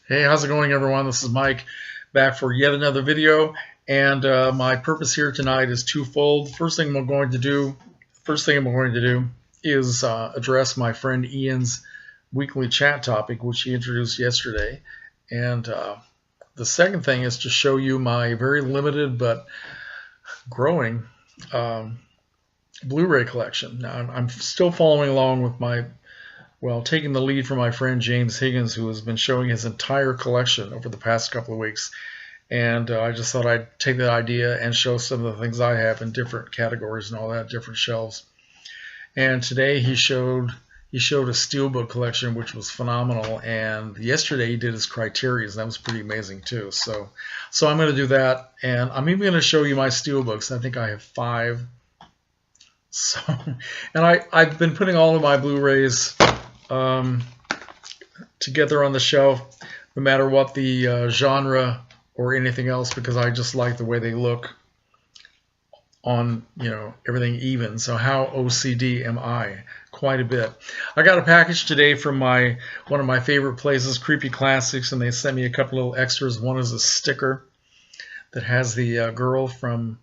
Hey, how's it going, everyone? This is Mike back for yet another video, and my purpose here tonight is twofold. First thing I'm going to do is address my friend Ian's weekly chat topic, which he introduced yesterday, and the second thing is to show you my very limited but growing Blu-ray collection. Now, I'm still following along with taking the lead from my friend James Higgins, who has been showing his entire collection over the past couple of weeks. And I just thought I'd take that idea and show some of the things I have in different categories and all that, different shelves. And today he showed a steelbook collection, which was phenomenal. And yesterday he did his criterias, and that was pretty amazing too. So I'm going to do that, and I'm even going to show you my steelbooks. I think I have 5. So, and I've been putting all of my Blu-rays together on the shelf, no matter what the genre or anything else, because I just like the way they look on, everything even. So how OCD am I? Quite a bit. I got a package today from one of my favorite places, Creepy Classics, and they sent me a couple little extras. One is a sticker that has the girl from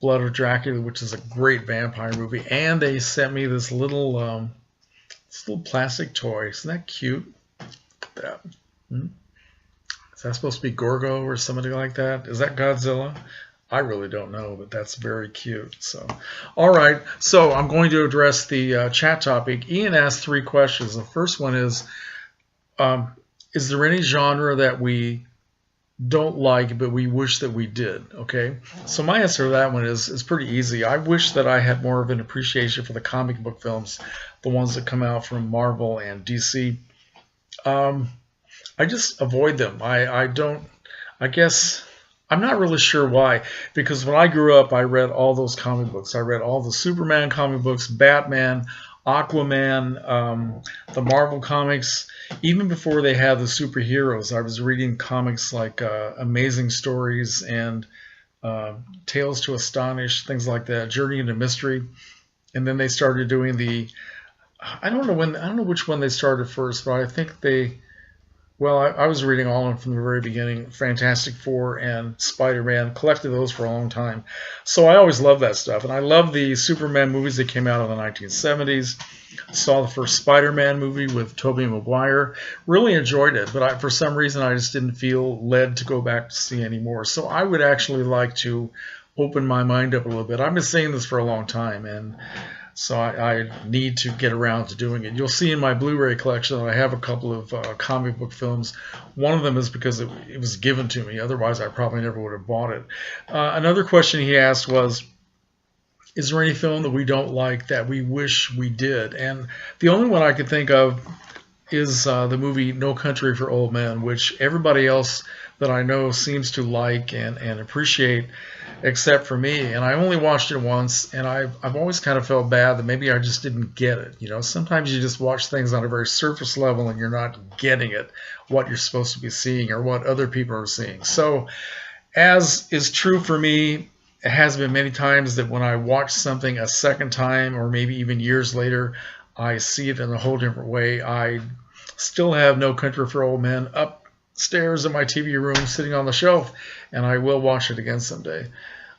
Blood of Dracula, which is a great vampire movie, and they sent me this little plastic toy. Isn't that cute? Look at that. Is that supposed to be Gorgo or somebody like that? Is that Godzilla? I really don't know, but that's very cute. So, all right. So I'm going to address the chat topic. Ian asked 3 questions. The first one is there any genre that we don't like but we wish that we did? Okay, so my answer to that one is pretty easy. I wish that I had more of an appreciation for the comic book films, the ones that come out from Marvel and DC. I just avoid them. I guess I'm not really sure why, because when I grew up I read all those comic books. I read all the Superman comic books, Batman, Aquaman, the Marvel comics. Even before they had the superheroes, I was reading comics like Amazing Stories and Tales to Astonish, things like that, Journey into Mystery. And then they started doing I don't know which one they started first, but I think I was reading all of them from the very beginning. Fantastic Four and Spider-Man, collected those for a long time. So I always loved that stuff. And I love the Superman movies that came out in the 1970s. Saw the first Spider-Man movie with Tobey Maguire. Really enjoyed it, but for some reason I just didn't feel led to go back to see any more. So I would actually like to open my mind up a little bit. I've been saying this for a long time, and so I need to get around to doing it. You'll see in my Blu-ray collection that I have a couple of comic book films. One of them is because it was given to me. Otherwise, I probably never would have bought it. Another question he asked was, is there any film that we don't like that we wish we did? And the only one I could think of is the movie No Country for Old Men, which everybody else that I know seems to like and appreciate, except for me. And I only watched it once, and I've always kind of felt bad that maybe I just didn't get it. Sometimes you just watch things on a very surface level and you're not getting it, what you're supposed to be seeing or what other people are seeing. So, as is true for me, it has been many times that when I watch something a second time, or maybe even years later, I see it in a whole different way. I still have No Country for Old Men upstairs in my TV room, sitting on the shelf, and I will watch it again someday.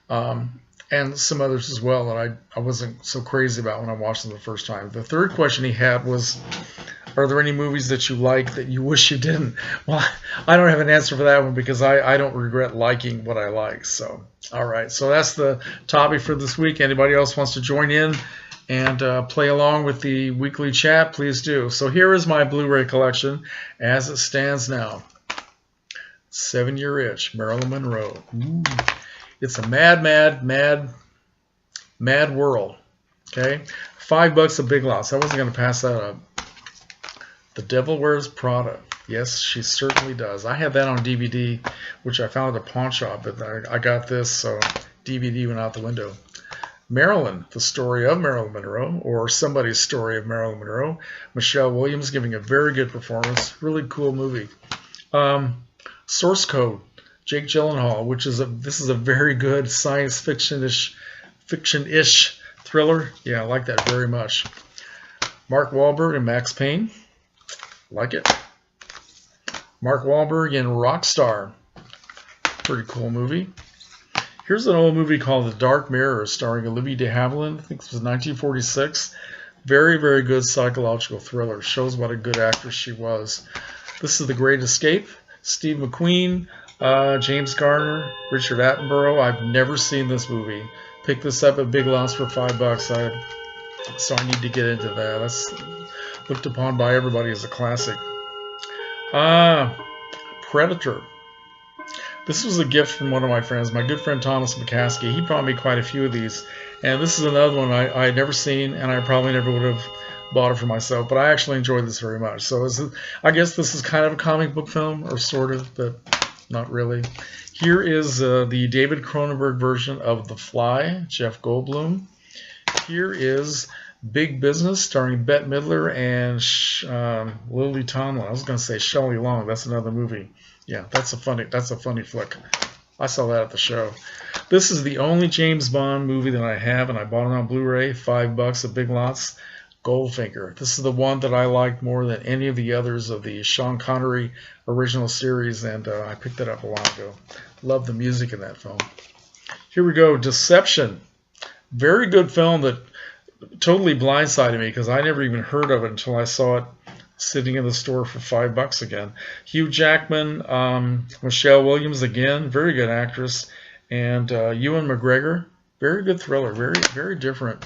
And some others as well that I wasn't so crazy about when I watched them the first time. The third question he had was, are there any movies that you like that you wish you didn't? Well, I don't have an answer for that one, because I don't regret liking what I like. So, all right. So that's the topic for this week. Anybody else wants to join in and play along with the weekly chat, please do. So here is my Blu-ray collection as it stands now. 7-Year Itch, Marilyn Monroe. Ooh. It's a mad world. Okay, $5 a big loss. I wasn't going to pass that up. The Devil Wears Prada. Yes, she certainly does. I had that on DVD, which I found at a pawn shop, but I got this, so DVD went out the window. Marilyn, the story of Marilyn Monroe, or somebody's story of Marilyn Monroe. Michelle Williams giving a very good performance. Really cool movie. Source Code, Jake Gyllenhaal, this is a very good science fiction-ish thriller. Yeah, I like that very much. Mark Wahlberg and Max Payne. Like it. Mark Wahlberg in Rockstar. Pretty cool movie. Here's an old movie called The Dark Mirror, starring Olivia de Havilland. I think this was 1946. Very, very good psychological thriller. Shows what a good actress she was. This is The Great Escape. Steve McQueen, James Garner, Richard Attenborough. I've never seen this movie. Picked this up at Big Lots for $5. So I need to get into that. That's looked upon by everybody as a classic. Predator. This was a gift from one of my friends, my good friend Thomas McCaskey. He brought me quite a few of these. And this is another one I had never seen, and I probably never would have bought it for myself. But I actually enjoyed this very much. So I guess this is kind of a comic book film, or sort of, but not really. Here is the David Cronenberg version of The Fly, Jeff Goldblum. Here is Big Business, starring Bette Midler and Lily Tomlin. I was going to say Shelley Long. That's another movie. Yeah, that's a funny flick. I saw that at the show. This is the only James Bond movie that I have, and I bought it on Blu-ray, $5 at Big Lots. Goldfinger. This is the one that I liked more than any of the others of the Sean Connery original series, and I picked it up a while ago. Love the music in that film. Here we go, Deception. Very good film that totally blindsided me because I never even heard of it until I saw it sitting in the store for $5 again. Hugh Jackman, Michelle Williams again, very good actress, and Ewan McGregor, very good thriller, very, very different.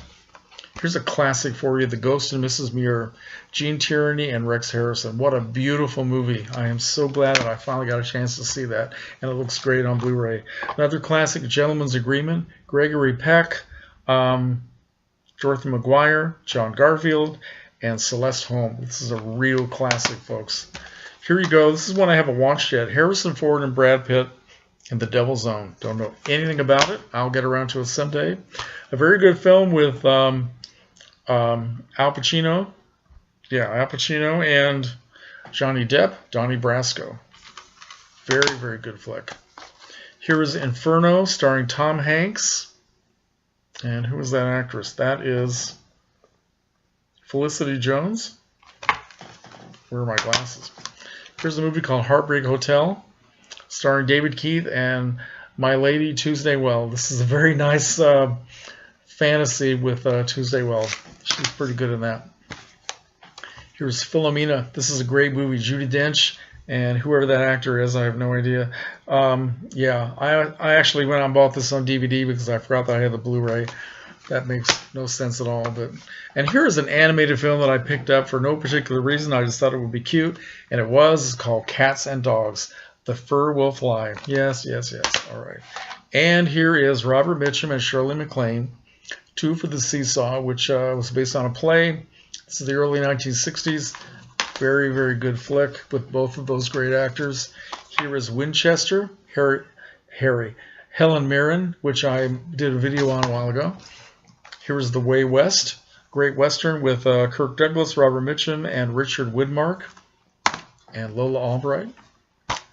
Here's a classic for you, The Ghost and Mrs. Muir, Gene Tierney and Rex Harrison. What a beautiful movie. I am so glad that I finally got a chance to see that, and it looks great on Blu-ray. Another classic, Gentleman's Agreement, Gregory Peck, Dorothy McGuire, John Garfield, and Celeste Holm. This is a real classic, folks. Here you go. This is one I haven't watched yet. Harrison Ford and Brad Pitt in The Devil's Own. Don't know anything about it. I'll get around to it someday. A very good film with Al Pacino. Yeah, Al Pacino and Johnny Depp, Donnie Brasco. Very, very good flick. Here is Inferno, starring Tom Hanks. And who is that actress? That is Felicity Jones. Where are my glasses? Here's a movie called Heartbreak Hotel, starring David Keith and My Lady Tuesday Weld. This is a very nice fantasy with Tuesday Weld. She's pretty good in that. Here's Philomena. This is a great movie. Judi Dench and whoever that actor is, I have no idea. Yeah, I actually went out and bought this on DVD because I forgot that I had the Blu-ray. That makes no sense at all. And here is an animated film that I picked up for no particular reason. I just thought it would be cute, and it was. It's called Cats and Dogs. The Fur Will Fly. Yes, yes, yes. All right. And here is Robert Mitchum and Shirley MacLaine, Two for the Seesaw, which was based on a play. This is the early 1960s. Very, very good flick with both of those great actors. Here is Winchester, Helen Mirren, which I did a video on a while ago. Here is The Way West, great Western with Kirk Douglas, Robert Mitchum, and Richard Widmark, and Lola Albright,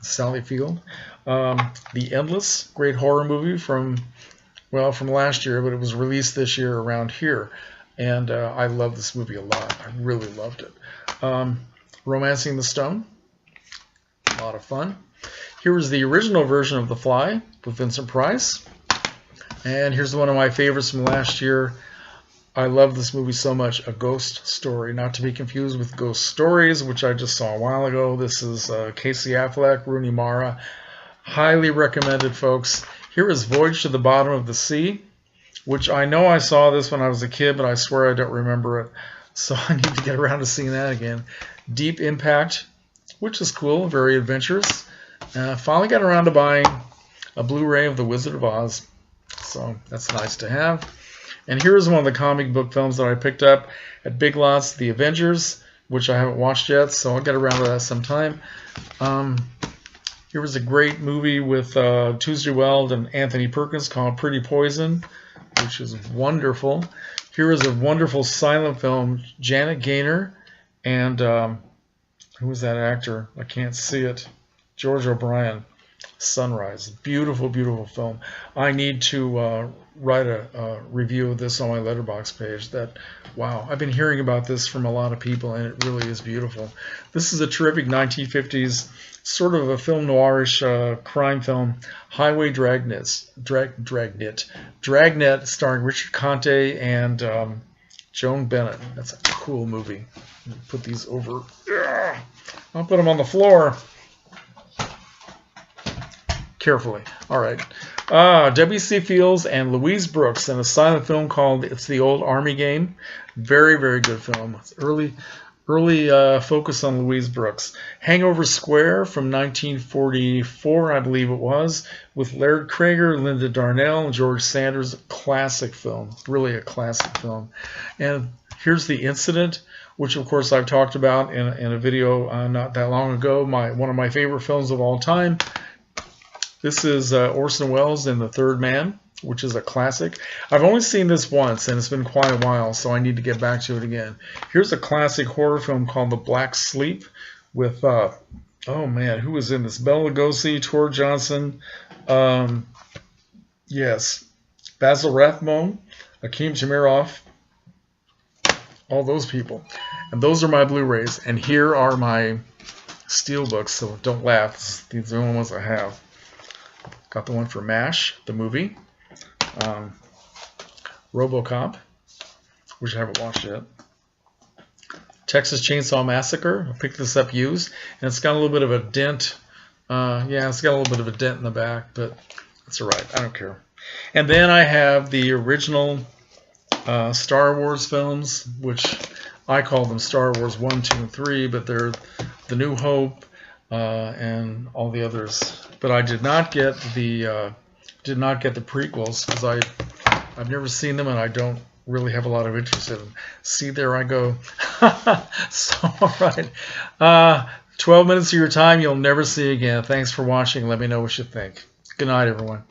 Sally Field. The Endless, great horror movie from last year, but it was released this year around here. And I love this movie a lot. I really loved it. Romancing the Stone, a lot of fun. Here is the original version of The Fly with Vincent Price. And here's one of my favorites from last year. I love this movie so much, A Ghost Story. Not to be confused with Ghost Stories, which I just saw a while ago. This is Casey Affleck, Rooney Mara. Highly recommended, folks. Here is Voyage to the Bottom of the Sea, which I know I saw this when I was a kid, but I swear I don't remember it. So I need to get around to seeing that again. Deep Impact, which is cool, very adventurous. Finally got around to buying a Blu-ray of The Wizard of Oz. So that's nice to have. And here's one of the comic book films that I picked up at Big Lots, The Avengers, which I haven't watched yet, so I'll get around to that sometime. Here was a great movie with Tuesday Weld and Anthony Perkins called Pretty Poison, which is wonderful. Here is a wonderful silent film, Janet Gaynor, and who was that actor? I can't see it. George O'Brien. Sunrise. Beautiful, beautiful film. I need to write a review of this on my Letterboxd page. Wow, I've been hearing about this from a lot of people, and it really is beautiful. This is a terrific 1950s, sort of a film noirish crime film, Highway Dragnet, starring Richard Conte and Joan Bennett. That's a cool movie. Put these over. I'll put them on the floor. Carefully. All right. W.C. Fields and Louise Brooks in a silent film called It's the Old Army Game. Very, very good film. It's early focus on Louise Brooks. Hangover Square from 1944, I believe it was, with Laird Krager, Linda Darnell, and George Sanders. Classic film. Really a classic film. And here's The Incident, which of course I've talked about in a video not that long ago. One of my favorite films of all time. This is Orson Welles in The Third Man, which is a classic. I've only seen this once, and it's been quite a while, so I need to get back to it again. Here's a classic horror film called The Black Sleep with, oh man, who was in this? Bela Lugosi, Tor Johnson, yes, Basil Rathbone, Akeem Tamirov, all those people. And those are my Blu-rays, and here are my steelbooks, so don't laugh. These are the only ones I have. Got the one for MASH, the movie, RoboCop, which I haven't watched yet, Texas Chainsaw Massacre. I picked this up used, and it's got a little bit of a dent. Yeah, it's got a little bit of a dent in the back, but that's all right. I don't care. And then I have the original Star Wars films, which I call them Star Wars 1, 2, and 3, but they're The New Hope and all the others. But I did not get the prequels because I've never seen them, and I don't really have a lot of interest in them. See, there I go. So, all right. 12 minutes of your time you'll never see again. Thanks for watching. Let me know what you think. Good night, everyone.